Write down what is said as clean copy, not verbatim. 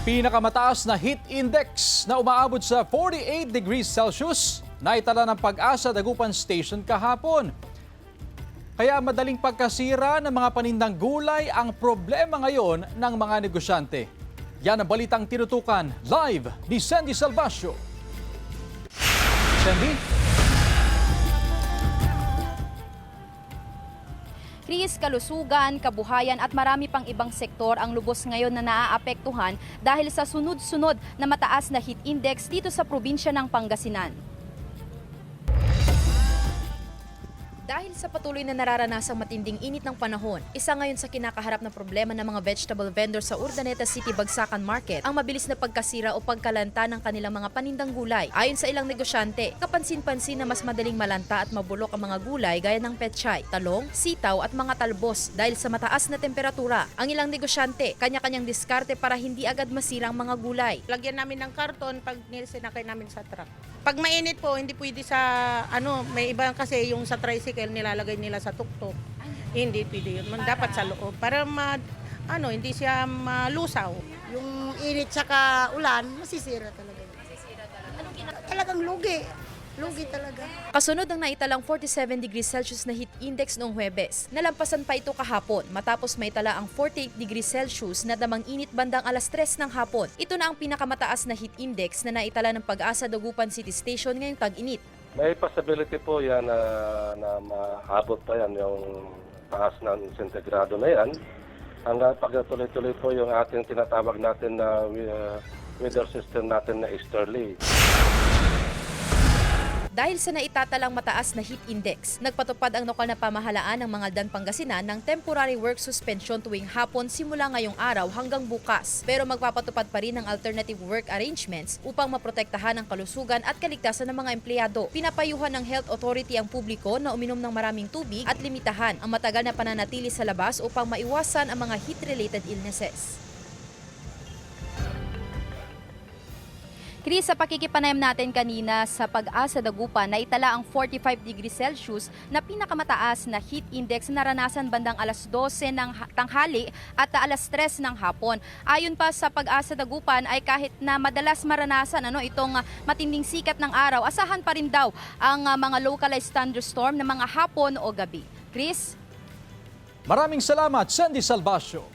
Pinakamataas na heat index na umaabot sa 48 degrees Celsius na itala ng Pag-asa Dagupan Station kahapon. Kaya madaling pagkasira ng mga panindang gulay ang problema ngayon ng mga negosyante. Yan ang balitang tinutukan live ni Sandy Salvacio. Sandy? Chris, kalusugan, kabuhayan at marami pang ibang sektor ang lubos ngayon na naaapektuhan dahil sa sunod-sunod na mataas na heat index dito sa probinsya ng Pangasinan. Dahil sa patuloy na nararanasang matinding init ng panahon, isa ngayon sa kinakaharap na problema ng mga vegetable vendors sa Urdaneta City Bagsakan Market ang mabilis na pagkasira o pagkalanta ng kanilang mga panindang gulay. Ayon sa ilang negosyante, kapansin-pansin na mas madaling malanta at mabulok ang mga gulay gaya ng pechay, talong, sitaw at mga talbos dahil sa mataas na temperatura. Ang ilang negosyante, kanya-kanyang diskarte para hindi agad masira ang mga gulay. Lagyan namin ng karton pag sinakay namin sa truck. Pag mainit po, hindi pwede sa may iba kasi yung sa tricycle nilalagay nila sa tuktok. Hindi pwede yun. Dapat sa loob para hindi siya malusaw. Yung init saka ulan, masisira talaga. Talagang lugi. Lugi talaga. Kasunod ang naitalang 47 degrees Celsius na heat index noong Huwebes. Nalampasan pa ito kahapon matapos maitala ang 48 degrees Celsius na damang init bandang alas 3 ng hapon. Ito na ang pinakamataas na heat index na naitala ng Pag-asa Dagupan City Station ngayong tag-init. May possibility po yan na maabot pa yan yung taas ng sentigrado na yan. Hanggang pagtuloy-tuloy po yung ating tinatawag natin na weather system natin na easterly. Dahil sa naitatalang mataas na heat index, nagpatupad ang lokal na pamahalaan ng mga Dan Pangasinan ng temporary work suspension tuwing hapon simula ngayong araw hanggang bukas. Pero magpapatupad pa rin ng alternative work arrangements upang maprotektahan ang kalusugan at kaligtasan ng mga empleyado. Pinapayuhan ng Health Authority ang publiko na uminom ng maraming tubig at limitahan ang matagal na pananatili sa labas upang maiwasan ang mga heat-related illnesses. Chris, sa pakikipanayam natin kanina sa Pag-asa Dagupan na itala ang 45 degrees Celsius na pinakamataas na heat index na naranasan bandang alas 12 ng tanghali at alas 3 ng hapon. Ayon pa sa Pag-asa Dagupan ay kahit na madalas maranasan itong matinding sikat ng araw, asahan pa rin daw ang mga localized thunderstorm na mga hapon o gabi. Chris? Maraming salamat, Sandy Salvacio.